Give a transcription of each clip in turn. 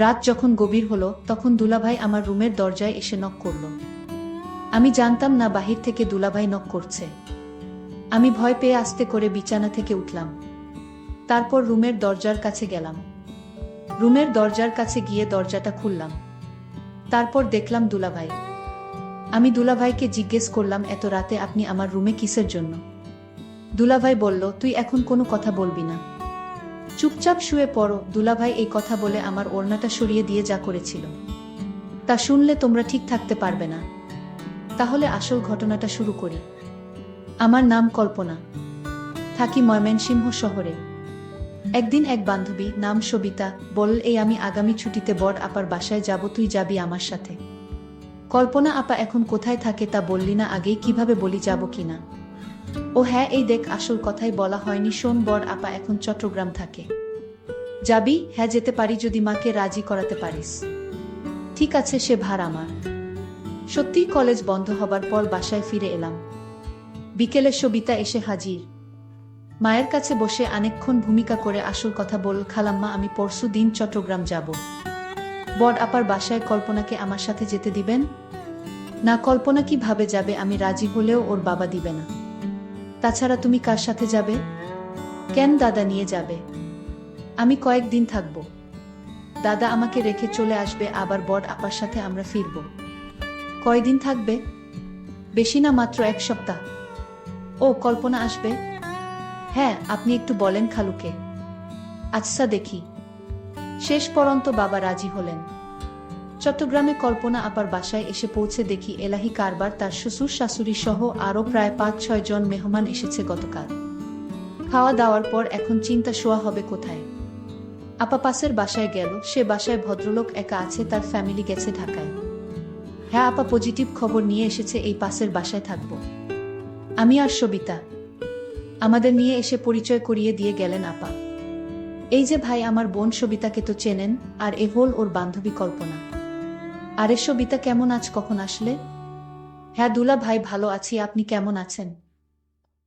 রাত যখন গভীর হলো তখন দুলাভাই আমার রুমের দরজায় এসে নক করল। আমি জানতাম না বাহির থেকে দুলাভাই নক করছে। আমি ভয় পেয়ে আস্তে করে বিছানা থেকে উঠলাম। তারপর রুমের দরজার কাছে গেলাম। রুমের দরজার কাছে গিয়ে দরজাটা খুললাম। তারপর দেখলাম দুলাভাই। আমি দুলাভাইকে জিজ্ঞেস করলাম, এত রাতে আপনি আমার রুমে কিসের জন্য? দুলাভাই বলল, তুই এখন কোনো কথা বলবি না, চুপচাপ শুয়ে পড়ো। দুলাভাই এই কথা বলে আমার ওড়নাটা সরিয়ে দিয়ে যা করেছিল তা শুনলে তোমরা ঠিক থাকতে পারবে না। তাহলে আসল ঘটনাটা শুরু করি। আমার নাম কল্পনা, থাকি ময়মনসিংহ শহরে। একদিন এক বান্ধবী, নাম সবিতা, বলল, এই আমি আগামী ছুটিতে বড় আপার বাসায় যাব, তুই যাবি আমার সাথে। কল্পনা আপা এখন কোথায় থাকে তা বললি না, আগেই কিভাবে বলি যাব কিনা? ও হ্যাঁ, এই দেখ, আসল কথাই বলা হয়নি, শোন, বড় আপা এখন চট্টগ্রাম থাকে। যাবি? হ্যাঁ, যেতে পারি যদি মাকে রাজি করাতে পারিস। ঠিক আছে, সে ভার আমার। সত্যিই কলেজ বন্ধ হবার পর বাসায় ফিরে এলাম। বিকেলে সবিতা এসে হাজির। মায়ের কাছে বসে অনেকক্ষণ ভূমিকা করে আসল কথা বল, খালাম্মা, আমি পরশু দিন চট্টগ্রাম যাব। বড় আপার বাসায় কল্পনাকে আমার সাথে যেতে দিবেন না? কল্পনা কিভাবে যাবে? আমি রাজি হলেও ওর বাবা দিবে না। তাছাড়া তুমি কার সাথে যাবে? কেন, দাদা নিয়ে যাবে। আমি কয়েকদিন থাকব। দাদা আমাকে রেখে চলে আসবে, আবার বড় আপার সাথে আমরা ফিরব। কয়দিন থাকবে? বেশি না, মাত্র 1 সপ্তাহ। ও, কল্পনা আসবে? হ্যাঁ, আপনি একটু বলেন খালুকে। আচ্ছা, দেখি। শেষ পর্যন্ত বাবা রাজি হলেন। চট্টগ্রামে কল্পনা আপার বাসায় এসে পৌঁছে দেখি এলাহি কারবার, তার শ্বশুর শাশুড়ি সহ আরও প্রায় 5-6 জন মেহমান এসেছে গতকাল। খাওয়া দাওয়ার পর এখন চিন্তা শোয়া হবে কোথায়। আপা পাশের বাসায় গেল। সে বাসায় ভদ্রলোক একা আছে, তার ফ্যামিলি গেছে ঢাকায়। হ্যাঁ, আপা পজিটিভ খবর নিয়ে এসেছে, এই পাশের বাসায় থাকব। আমি আর সবিতা। আমাদের নিয়ে এসে পরিচয় করিয়ে দিয়ে গেলেন আপা। এই যে ভাই, আমার বোন সবিতাকে তো চেনেন, আর এ হল ওর বান্ধবী কল্পনা। আরে সবিতা, কেমন আছ? কখন আসলে? হ্যাঁ দুলা ভাই, ভালো আছি, আপনি কেমন আছেন?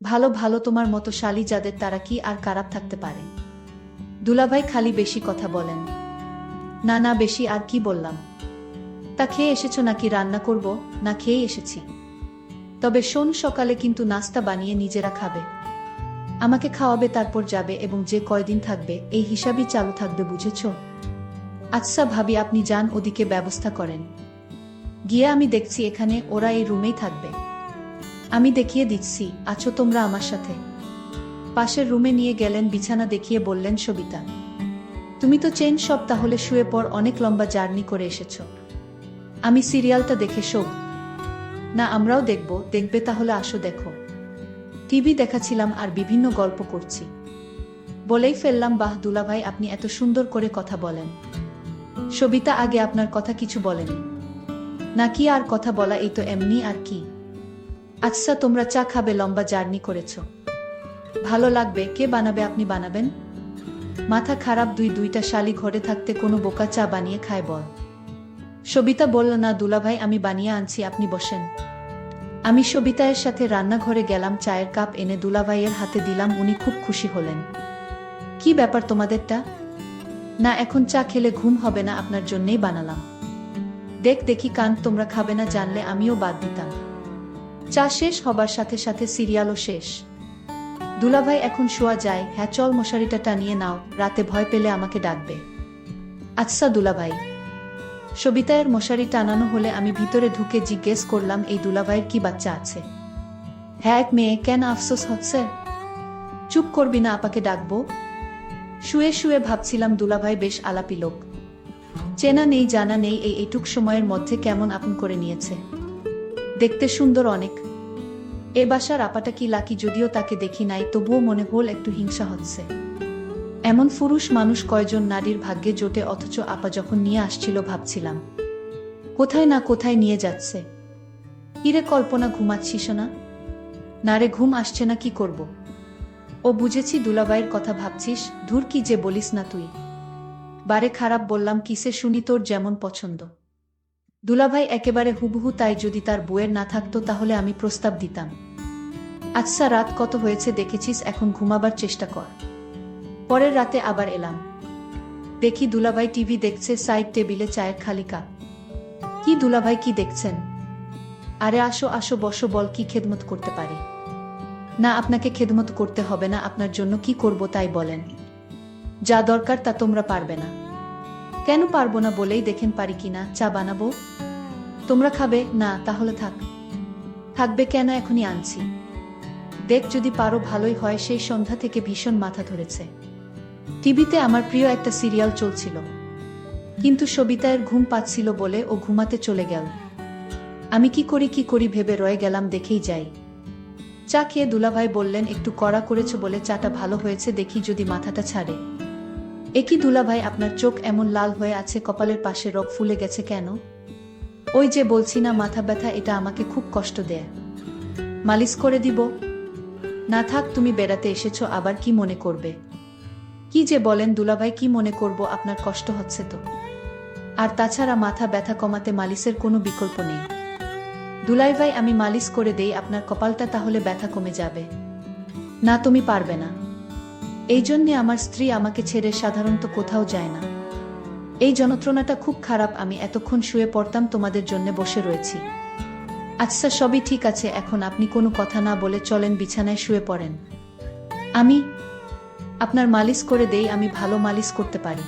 ভালো ভালো, তোমার মতো শালী যাদের, তারা কি আর খারাপ থাকতে পারে? দুলাভাই খালি বেশি কথা বলেন। না না, বেশি আর কি বললাম। তা খেয়ে এসেছো নাকি? রান্না করব? না, খেয়েই এসেছি। তবে শোন, সকালে কিন্তু নাস্তা বানিয়ে নিজেরা খাবে। আমাকে খাওয়াবে, তারপর যাবে, এবং যে কয়দিন থাকবে এই হিসাবই চালু থাকবে, বুঝেছো? আচ্ছা ভাবি, আপনি যান, ওদিকে ব্যবস্থা করেন। গিয়ে আমি দেখছি, এখানে ওরা এই রুমেই থাকবে। আমি দেখিয়ে দিচ্ছি, আছো তোমরা আমার সাথে। পাশের রুমে নিয়ে গেলেন, বিছানা দেখিয়ে বললেন, সবিতা তুমি তো চেন সব, তাহলে শুয়ে পর, অনেক লম্বা জার্নি করে এসেছ। আমি সিরিয়ালটা দেখে শোব। না, আমরাও দেখব। দেখবে? তাহলে আসো, দেখো। টিভি দেখাছিলাম আর বিভিন্ন গল্প করছি। বলেই ফেললাম, বাহ দুলাভাই, আপনি এত সুন্দর করে কথা বলেন। সবিতা আগে আপনার কথা কিছু বলেনি নাকি? আর কথা বলা, এই তো এমনি, আর কি। আচ্ছা, তোমরা চা খাবে? লম্বা জার্নি করেছ, ভালো লাগবে। কে বানাবে? আপনি বানাবেন? মাথা খারাপ, দুইটা শালি ঘরে থাকতে কোনো বোকা চা বানিয়ে খায় বল? সবিতা বলল, না দুলাভাই, আমি বানিয়ে আনছি, আপনি বসেন। আমি সবিতায়ের সাথে রান্নাঘরে গেলাম, চায়ের কাপ এনে দুলাভাইয়ের হাতে দিলাম। উনি খুব খুশি হলেন। কি ব্যাপার তোমাদেরটা? না, এখন চা খেলে ঘুম হবে না, আপনার জন্যেই বানালাম। দেখি কান, তোমরা খাবে না জানলে আমিও বাদ দিতাম। চা শেষ হবার সাথে সাথে সিরিয়ালও শেষ। দুলাভাই, এখন শোয়া যায়? হ্যাঁ চল, মশারিটা টানিয়ে নাও, রাতে ভয় পেলে আমাকে ডাকবে। আচ্ছা দুলাভাই। সবিতায়ের মশারি টানানো হলে আমি ভিতরে ঢুকে জিজ্ঞেস করলাম, এই দুলাভাইয়ের কি বাচ্চা আছে? হ্যাঁ, এক মেয়ে। কেন, আফসোস হচ্ছে? চুপ করবি না, আপাকে ডাকবো। শুয়ে শুয়ে ভাবছিলাম, দুলাভাই বেশ আলাপি লোক। চেনা নেই জানা নেই, এইটুক সময়ের মধ্যে কেমন আপন করে নিয়েছে। দেখতে সুন্দর অনেক। এ বাসার আপাটা কি লাকি, যদিও তাকে দেখি নাই, তবুও মনে হল একটু হিংসা হচ্ছে। এমন পুরুষ মানুষ কয়জন নারীর ভাগ্যে জোটে, অথচ আপা যখন নিয়ে আসছিল ভাবছিলাম কোথায় না কোথায় নিয়ে যাচ্ছে। ইরে কল্পনা, ঘুমাচ্ছিস না? না রে, ঘুম আসছে না, কি করব? ও বুঝেছি, দুলাভাইয়ের কথা ভাবছিস। ধুর, কি যে বলিস না তুই। বারে খারাপ বললাম কিসে শুনি, তোর যেমন পছন্দ। দুলাভাই একেবারে হুবহু তাই, যদি তার বউয়ের না থাকতো তাহলে আমি প্রস্তাব দিতাম। আচ্ছা, রাত কত হয়েছে দেখেছিস, এখন ঘুমাবার চেষ্টা কর। পরের রাতে আবার এলাম। দেখি দুলাভাই টিভি দেখছে, সাইড টেবিলে চায়ের খালি কাপ। কি দুলাভাই, কি দেখছেন? আরে আসো আসো, বসো, বল কি খেদমত করতে পারি? না, আপনাকে খেদমত করতে হবে না, আপনার জন্য কি করব তাই বলেন। যা দরকার তা তোমরা পারবে না। কেন পারবো না বলেই দেখেন পারি কিনা। চা বানাবো? তোমরা খাবে না? তাহলে থাক। থাকবে কেন, এখনই আনছি। দেখ, যদি পারো ভালোই হয়। সেই সন্ধ্যা থেকে ভীষণ মাথা ধরেছে। টিভিতে আমার প্রিয় একটা সিরিয়াল চলছিল, কিন্তু সবিতায়ের ঘুম পাচ্ছিল বলে ও ঘুমাতে চলে গেল। আমি কি করি ভেবে রয়ে গেলাম, দেখেই যাই। চা খেয়ে দুলাভাই বললেন, একটু কড়া করেছো বলে চাটা ভালো হয়েছে, দেখি যদি মাথাটা ছাড়ে। একই দুলাভাই, আপনার চোখ এমন লাল হয়ে আছে, কপালের পাশে রগ ফুলে গেছে কেন? ওই যে বলছি না, মাথা ব্যথা, এটা আমাকে খুব কষ্ট দেয়। মালিশ করে দিব? না থাক, তুমি বেড়াতে এসেছো, আবার কি মনে করবে? কি যে বলেন দুলাভাই, কি মনে করব? আপনার কষ্ট হচ্ছে তো। আর তাছাড়া মাথা ব্যথা কমাতে মালিশের কোনো বিকল্প নেই। দুলাভাই, আমি মালিশ করে দেই আপনার কপালটা, তাহলে ব্যথা কমে যাবে। না, তুমি পারবে না। এই জন্যে আমার স্ত্রী আমাকে ছেড়ে সাধারণত কোথাও যায় না। এই যন্ত্রণাটা খুব খারাপ। আমি এতক্ষণ শুয়ে পড়তাম, তোমাদের জন্য বসে রয়েছি। আচ্ছা, সবই ঠিক আছে, এখন আপনি কোনো কথা না বলে চলেন, বিছানায় শুয়ে পড়েন। আমি আপনার মালিশ করে দেই, আমি ভালো মালিশ করতে পারি।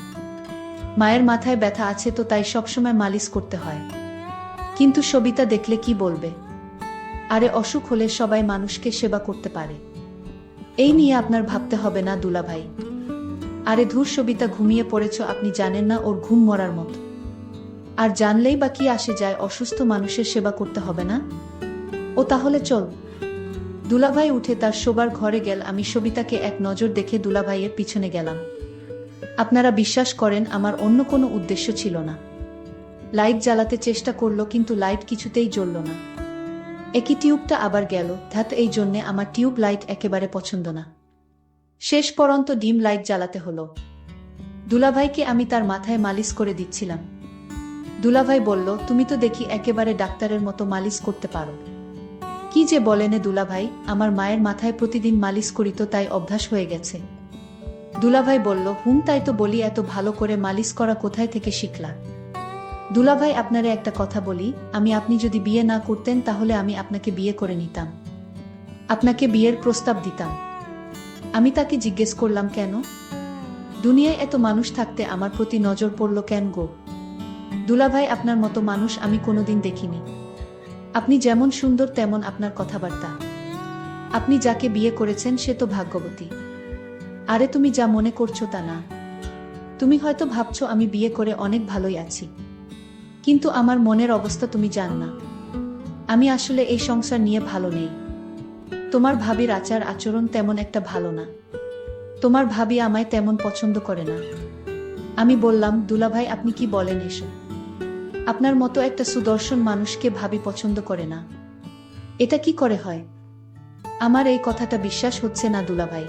মায়ের মাথায় ব্যথা আছে তো, তাই সবসময় মালিশ করতে হয়। কিন্তু সবিতা দেখলে কি বলবে? আরে অসুখ হলে সবাই মানুষকে সেবা করতে পারে, এই নিয়ে আপনার ভাবতে হবে না দুলাভাই। আরে ধুর, সবিতা ঘুমিয়ে পড়েছ, আপনি জানেন না ওর ঘুম মরার মতো। আর জানলেই বা কি আসে যায়, অসুস্থ মানুষের সেবা করতে হবে না? ও তাহলে চল। দুলাভাই উঠে তার শোবার ঘরে গেল। আমি সবিতাকে এক নজর দেখে দুলাভাইয়ের পিছনে গেলাম। আপনারা বিশ্বাস করেন, আমার অন্য কোনো উদ্দেশ্য ছিল না। লাইট জ্বালাতে চেষ্টা করলো, কিন্তু লাইট কিছুতেই জ্বলল না। একই টিউবটা আবার গেল। ধ্যাত, এই জন্যে আমার টিউব লাইট একেবারে পছন্দ না। শেষ পর্যন্ত ডিম লাইট জ্বালাতে হলো। দুলাভাইকে আমি তার মাথায় মালিশ করে দিচ্ছিলাম। দুলাভাই বলল, তুমি তো দেখি একেবারে ডাক্তারের মতো মালিশ করতে পারো। কি যে বলেনে দুলাভাই, আমার মায়ের মাথায় প্রতিদিন মালিশ করিত, তাই অভ্যাস হয়ে গেছে। দুলাভাই বলল, তাই তো বলি, এত ভালো করে মালিশ করা কোথায় থেকে শিখলা? দুলাভাই, আপনারে একটা কথা বলি, আপনি যদি বিয়ে না করতেন তাহলে আমি আপনাকে বিয়ে করে নিতাম, আপনাকে বিয়ের প্রস্তাব দিতাম। আমি তাকে জিজ্ঞেস করলাম, কেন? দুনিয়ায় এত মানুষ থাকতে আমার প্রতি নজর পড়ল কেন গো? দুলাভাই, আপনার মতো মানুষ আমি কোনোদিন দেখিনি। আপনি যেমন সুন্দর তেমন আপনার কথাবার্তা। আপনি যাকে বিয়ে করেছেন সে তো ভাগ্যবতী। আরে তুমি যা মনে করছো তা না। তুমি হয়তো ভাবছো আমি বিয়ে করে অনেক ভালোই আছি, কিন্তু আমার মনের অবস্থা তুমি জান না। আমি আসলে এই সংসার নিয়ে ভালো নেই। তোমার ভাবির আচার আচরণ তেমন একটা ভালো না। তোমার ভাবি আমায় তেমন পছন্দ করে না। আমি বললাম, দুলাভাই, আপনি কি বলেন এসব? আপনার মতো একটা সুদর্শন মানুষকে ভাবি পছন্দ করে না, এটা কি করে হয়? আমার এই কথাটা বিশ্বাস হচ্ছে না দুলাভাই।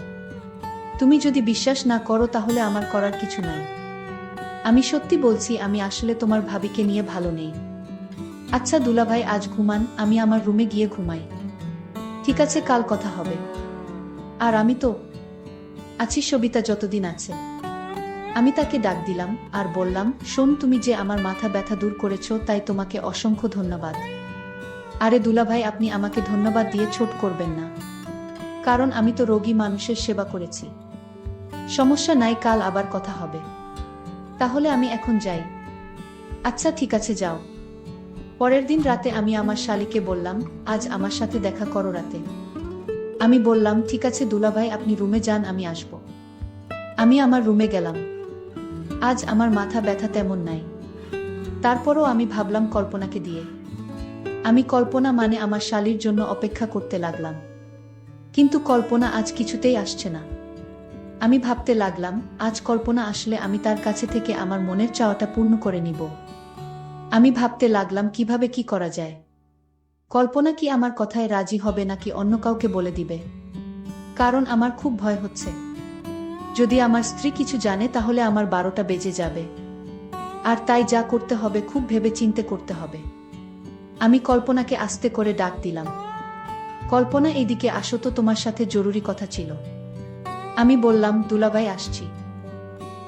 তুমি যদি বিশ্বাস না করো তাহলে আমার করার কিছু নাই। আমি সত্যি বলছি, আমি আসলে তোমার ভাবিকে নিয়ে ভালো নেই। আচ্ছা দুলাভাই, আজ ঘুমান, আমি আমার রুমে গিয়ে ঘুমাই। ঠিক আছে, কাল কথা হবে। আর আমি তো আছি, সবিতা যতদিন আছে। আমি তাকে ডাক দিলাম আর বললাম, শোন, তুমি যে আমার মাথা ব্যথা দূর করেছো তাই তোমাকে অসংখ্য ধন্যবাদ। আরে দুলাভাই, আপনি আমাকে ধন্যবাদ দিয়ে ছোট করবেন না, কারণ আমি তো রোগী মানুষের সেবা করেছি। সমস্যা নাই, কাল আবার কথা হবে। তাহলে আমি এখন যাই। আচ্ছা ঠিক আছে, যাও। পরের দিন রাতে আমি আমার শালীকে বললাম, আজ আমার সাথে দেখা করো রাতে। আমি বললাম, ঠিক আছে দুলাভাই, আপনি রুমে যান, আমি আসব। আমি আমার রুমে গেলাম। আজ আমার মাথা ব্যথা তেমন নাই। তারপরও আমি ভাবলাম কল্পনাকে দিয়ে। আমি কল্পনা মানে আমার শালীর জন্য অপেক্ষা করতে লাগলাম, কিন্তু কল্পনা আজ কিছুতেই আসছে না। আমি ভাবতে লাগলাম, আজ কল্পনা আসলে আমি তার কাছে থেকে আমার মনের চাওয়াটা পূর্ণ করে নিব। আমি ভাবতে লাগলাম কিভাবে কি করা যায়। কল্পনা কি আমার কথায় রাজি হবে নাকি অন্য কাউকে বলে দিবে? কারণ আমার খুব ভয় হচ্ছে, যদি আমার স্ত্রী কিছু জানে তাহলে আমার 12টা বেজে যাবে। আর তাই যা করতে হবে খুব ভেবে চিন্তে করতে হবে। আমি কল্পনাকে আস্তে করে ডাক দিলাম, কল্পনা, এইদিকে আসো তো, তোমার সাথে জরুরি কথা ছিল। আমি বললাম, দুলাভাই আসছি।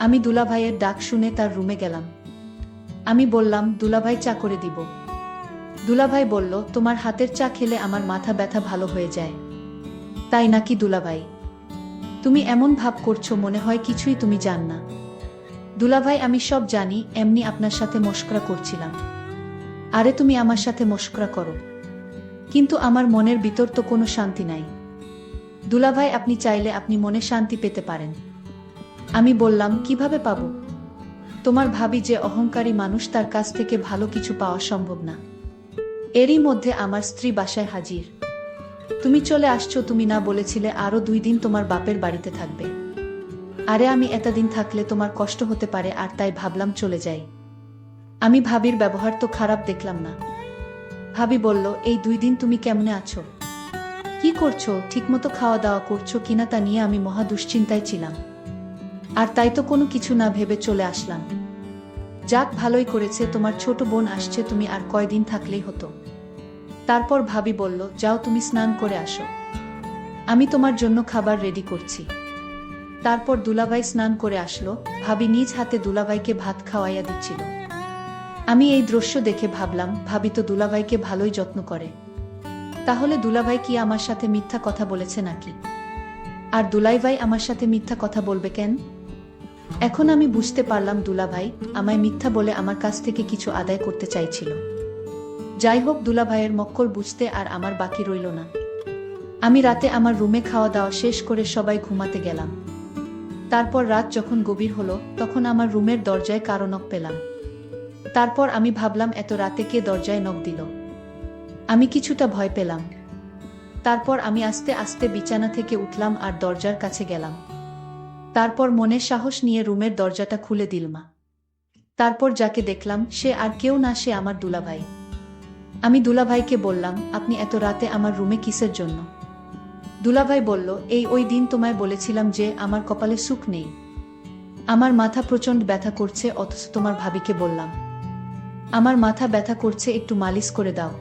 আমি দুলাভাইয়ের ডাক শুনে তার রুমে গেলাম। আমি বললাম, দুলাভাই চা করে দিব। দুলাভাই বলল, তোমার হাতের চা খেলে আমার মাথা ব্যথা ভালো হয়ে যায়। তাই নাকি দুলাভাই? তুমি এমন ভাব করছো মনে হয় কিছুই তুমি জান না। দুলাভাই, আমি সব জানি, এমনি আপনার সাথে মশকরা করছিলাম। আরে তুমি আমার সাথে মশকরা করো, কিন্তু আমার মনের ভিতর তো কোনো শান্তি নাই। দুলাভাই, আপনি চাইলে আপনি মনে শান্তি পেতে পারেন। আমি বললাম, কিভাবে পাবো? তোমার ভাবি যে অহংকারী মানুষ, তার কাছ থেকে ভালো কিছু পাওয়া সম্ভব না। এরই মধ্যে আমার স্ত্রী বাসায় হাজির। তুমি চলে আসছো, তুমি না বলেছিলে আরো 2 দিন তোমার বাপের বাড়িতে থাকবে? আরে আমি এতদিন থাকলে তোমার কষ্ট হতে পারে, আর তাই ভাবলাম চলে যাই। আমি ভাবির ব্যবহার তো খারাপ দেখলাম না। ভাবি বলল, এই 2 দিন তুমি কেমনে আছো, কি করছো, ঠিকমতো খাওয়া দাওয়া করছো কিনা তা নিয়ে আমি মহা দুশ্চিন্তায় ছিলাম। আর তাই তো কোনো কিছু না ভেবে চলে আসলাম। যাক, ভালোই করেছে, তোমার ছোট বোন আসছে, তুমি আর কয়দিন থাকলেই হতো। তারপর ভাবি বলল, যাও তুমি স্নান করে আসো, আমি তোমার জন্য খাবার রেডি করছি। তারপর দুলাভাই স্নান করে আসলো। ভাবি নিজ হাতে দুলাভাইকে ভাত খাওয়াইয়া দিচ্ছিল। আমি এই দৃশ্য দেখে ভাবলাম, ভাবি তো দুলাভাইকে ভালোই যত্ন করে। তাহলে দুলাভাই কি আমার সাথে মিথ্যা কথা বলেছে নাকি? আর দুলাভাই আমার সাথে মিথ্যা কথা বলবে কেন? এখন আমি বুঝতে পারলাম, দুলাভাই আমায় মিথ্যা বলে আমার কাছ থেকে কিছু আদায় করতে চাইছিল। যাই হোক, দুলাভাইয়ের মক্কল বুঝতে আর আমার বাকি রইল না। আমি রাতে আমার রুমে খাওয়া দাওয়া শেষ করে সবাই ঘুমাতে গেলাম। তারপর রাত যখন গভীর হলো, তখন আমার রুমের দরজায় কারো নক পেলাম। তারপর আমি ভাবলাম, এত রাতে কে দরজায় নক দিল? আমি কিছুটা ভয় পেলাম। তারপর আমি আস্তে আস্তে বিছানা থেকে উঠলাম আর দরজার কাছে গেলাম। তারপর মনে সাহস নিয়ে রুমের দরজাটা খুলে দিলমা। তারপর যাকে দেখলাম সে আর কেউ না, সে আমার দুলাভাই। আমি দুলাভাইকে বললাম, আপনি এত রাতে আমার রুমে কিসের জন্য? দুলাভাই বলল, ওই দিন তোমায় বলেছিলাম যে আমার কপালে সুখ নেই, আমার মাথা প্রচণ্ড ব্যথা করছে, অথচ তোমার ভাবিকে বললাম আমার মাথা ব্যথা করছে, একটু মালিশ করে দাও।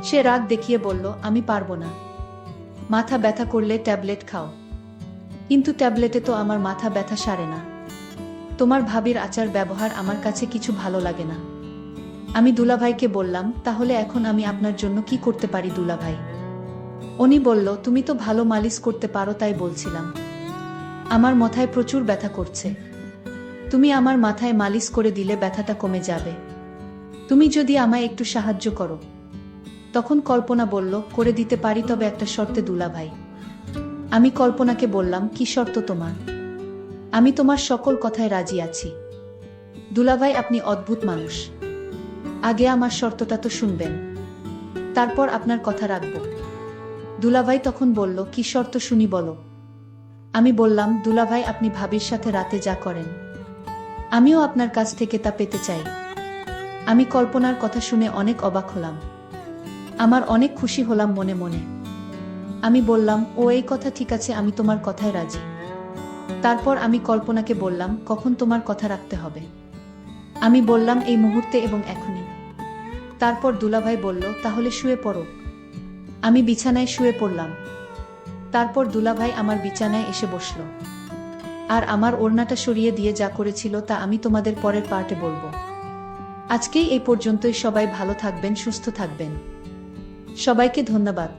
সে রাগ দেখিয়ে বলল, আমি পারবো না, মাথা ব্যথা করলে ট্যাবলেট খাও। কিন্তু ট্যাবলেটে তো আমার মাথা ব্যথা সারে না। তোমার ভাবির আচার ব্যবহার আমার কাছে কিছু ভালো লাগে না। আমি দুলাভাইকে বললাম, তাহলে এখন আমি আপনার জন্য কি করতে পারি দুলাভাই? উনি বলল, তুমি তো ভালো মালিশ করতে পারো, তাই বলছিলাম। আমার মাথায় প্রচুর ব্যথা করছে, তুমি আমার মাথায় মালিশ করে দিলে ব্যথাটা কমে যাবে। তুমি যদি আমায় একটু সাহায্য করো। তখন কল্পনা বলল, করে দিতে পারি, তবে একটা শর্তে দুলাভাই। আমি কল্পনাকে বললাম, কি শর্ত তোমার? আমি তোমার সকল কথায় রাজি আছি। দুলাভাই, আপনি অদ্ভুত মানুষ। আগে আমার শর্তটা তো শুনবেন, তারপর আপনার কথা রাখব। দুলাভাই তখন বলল, কি শর্ত শুনি বলো। আমি বললাম, দুলাভাই, আপনি ভাবির সাথে রাতে যা করেন, আমিও আপনার কাছ থেকে তা পেতে চাই। আমি কল্পনার কথা শুনে অনেক অবাক হলাম, আমার অনেক খুশি হলাম মনে মনে। আমি বললাম, ও এই কথা ঠিক আছে, আমি তোমার কথায় রাজি। তারপর আমি কল্পনাকে বললাম, কখন তোমার কথা রাখতে হবে? আমি বললাম, এই মুহূর্তে এবং এখনই। তারপর দুলাভাই বলল, তাহলে শুয়ে পড়ো। আমি বিছানায় শুয়ে পড়লাম। তারপর দুলাভাই আমার বিছানায় এসে বসল, আর আমার ওড়নাটা সরিয়ে দিয়ে যা করেছিল তা আমি তোমাদের পরের পার্টে বলবো। আজকেই এই পর্যন্তই। সবাই ভালো থাকবেন, সুস্থ থাকবেন। সবাইকে ধন্যবাদ।